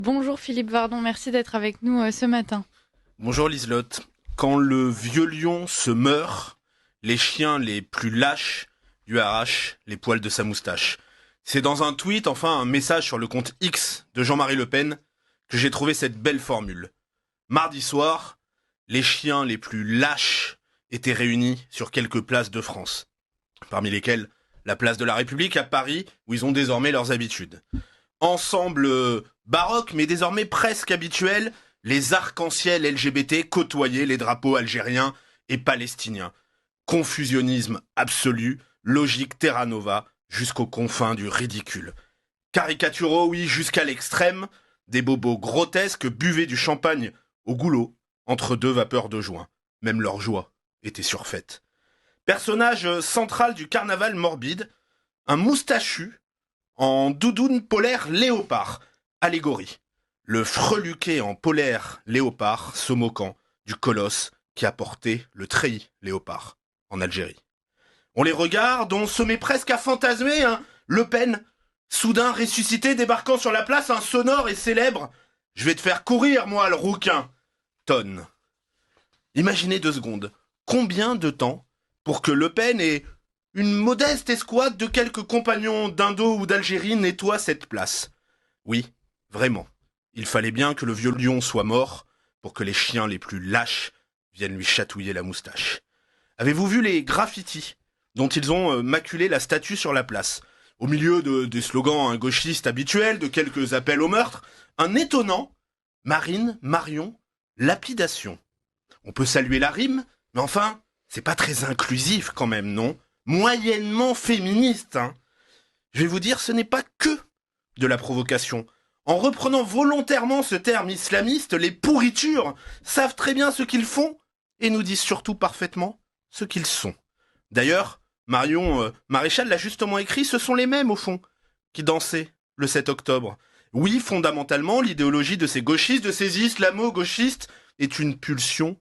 Bonjour Philippe Vardon, merci d'être avec nous ce matin. Bonjour Liselotte. Quand le vieux lion se meurt, les chiens les plus lâches lui arrachent les poils de sa moustache. C'est dans un tweet, enfin un message sur le compte X de Jean-Marie Le Pen, que j'ai trouvé cette belle formule. Mardi soir, les chiens les plus lâches étaient réunis sur quelques places de France, parmi lesquelles la place de la République à Paris, où ils ont désormais leurs habitudes. Ensemble baroque, mais désormais presque habituel, les arcs-en-ciel LGBT côtoyaient les drapeaux algériens et palestiniens. Confusionnisme absolu, logique Terra Nova, jusqu'aux confins du ridicule. Caricaturaux, oui, jusqu'à l'extrême, des bobos grotesques buvaient du champagne au goulot, entre deux vapeurs de joint. Même leur joie était surfaite. Personnage central du carnaval morbide, un moustachu en doudoune polaire léopard, allégorie. Le freluquet en polaire léopard se moquant du colosse qui a porté le treillis léopard en Algérie. On les regarde, on se met presque à fantasmer, hein. Le Pen, soudain ressuscité, débarquant sur la place, un sonore et célèbre « Je vais te faire courir, moi, le rouquin !» Tonne. Imaginez 2 secondes. Combien de temps pour que Le Pen ait une modeste escouade de quelques compagnons d'Indo ou d'Algérie nettoie cette place? Oui, vraiment. Il fallait bien que le vieux lion soit mort pour que les chiens les plus lâches viennent lui chatouiller la moustache. Avez-vous vu les graffitis dont ils ont maculé la statue sur la place? Au milieu des slogans gauchistes habituels, de quelques appels au meurtre, un étonnant « Marine, Marion, lapidation ». On peut saluer la rime, mais enfin, c'est pas très inclusif quand même, non? Moyennement féministe, hein. Je vais vous dire, ce n'est pas que de la provocation. En reprenant volontairement ce terme islamiste, les pourritures savent très bien ce qu'ils font et nous disent surtout parfaitement ce qu'ils sont. D'ailleurs, Marion Maréchal l'a justement écrit, ce sont les mêmes au fond qui dansaient le 7 octobre. Oui, fondamentalement, l'idéologie de ces gauchistes, de ces islamo-gauchistes est une pulsion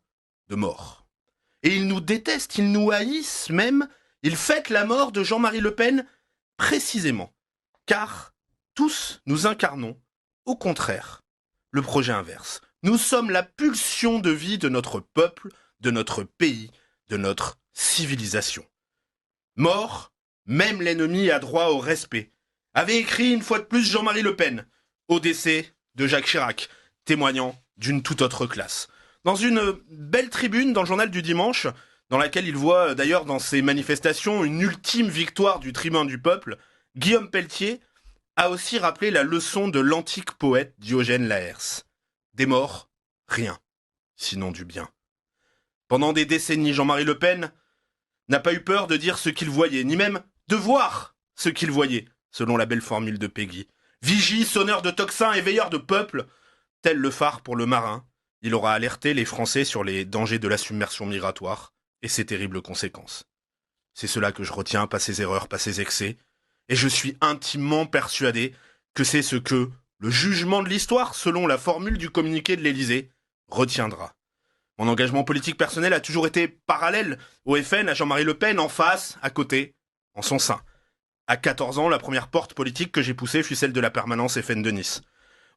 de mort. Et ils nous détestent, ils nous haïssent même, ils fêtent la mort de Jean-Marie Le Pen précisément, car tous nous incarnons, au contraire, le projet inverse. Nous sommes la pulsion de vie de notre peuple, de notre pays, de notre civilisation. Mort, même l'ennemi a droit au respect, avait écrit une fois de plus Jean-Marie Le Pen, au décès de Jacques Chirac, témoignant d'une toute autre classe. Dans une belle tribune dans le journal du dimanche, dans laquelle il voit d'ailleurs dans ses manifestations une ultime victoire du tribun du peuple, Guillaume Pelletier a aussi rappelé la leçon de l'antique poète Diogène Laërce. Des morts, rien, sinon du bien. Pendant des décennies, Jean-Marie Le Pen n'a pas eu peur de dire ce qu'il voyait, ni même de voir ce qu'il voyait, selon la belle formule de Péguy. Vigie, sonneur de tocsin et veilleur de peuple, tel le phare pour le marin, il aura alerté les Français sur les dangers de la submersion migratoire et ses terribles conséquences. C'est cela que je retiens, pas ses erreurs, pas ses excès, et je suis intimement persuadé que c'est ce que le jugement de l'histoire, selon la formule du communiqué de l'Élysée, retiendra. Mon engagement politique personnel a toujours été parallèle au FN, à Jean-Marie Le Pen, en face, à côté, en son sein. À 14 ans, la première porte politique que j'ai poussée fut celle de la permanence FN de Nice.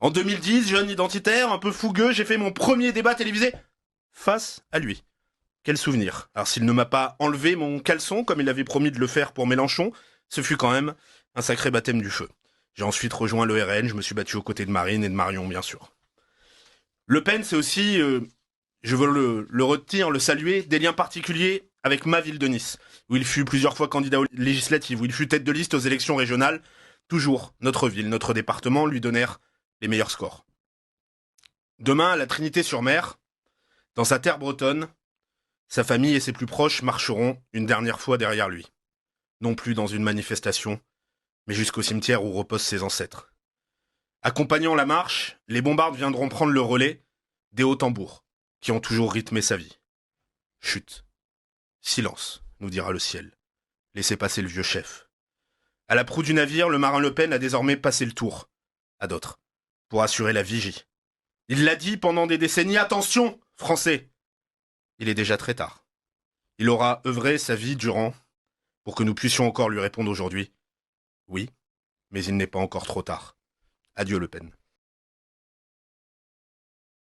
En 2010, jeune identitaire, un peu fougueux, j'ai fait mon premier débat télévisé face à lui. Quel souvenir. Alors s'il ne m'a pas enlevé mon caleçon, comme il avait promis de le faire pour Mélenchon, ce fut quand même un sacré baptême du feu. J'ai ensuite rejoint le RN, je me suis battu aux côtés de Marine et de Marion, bien sûr. Le Pen, c'est aussi, je veux le retenir, le saluer, des liens particuliers avec ma ville de Nice, où il fut plusieurs fois candidat aux législatives, où il fut tête de liste aux élections régionales. Toujours, notre ville, notre département lui donnèrent les meilleurs scores. Demain, à la Trinité-sur-Mer, dans sa terre bretonne, sa famille et ses plus proches marcheront une dernière fois derrière lui. Non plus dans une manifestation, mais jusqu'au cimetière où reposent ses ancêtres. Accompagnant la marche, les bombardes viendront prendre le relais des hauts tambours, qui ont toujours rythmé sa vie. Chut. Silence, nous dira le ciel. Laissez passer le vieux chef. À la proue du navire, le marin Le Pen a désormais passé le tour à d'autres, pour assurer la vigie. Il l'a dit pendant des décennies, attention, Français. Il est déjà très tard. Il aura œuvré sa vie durant pour que nous puissions encore lui répondre aujourd'hui. Oui, mais il n'est pas encore trop tard. Adieu Le Pen.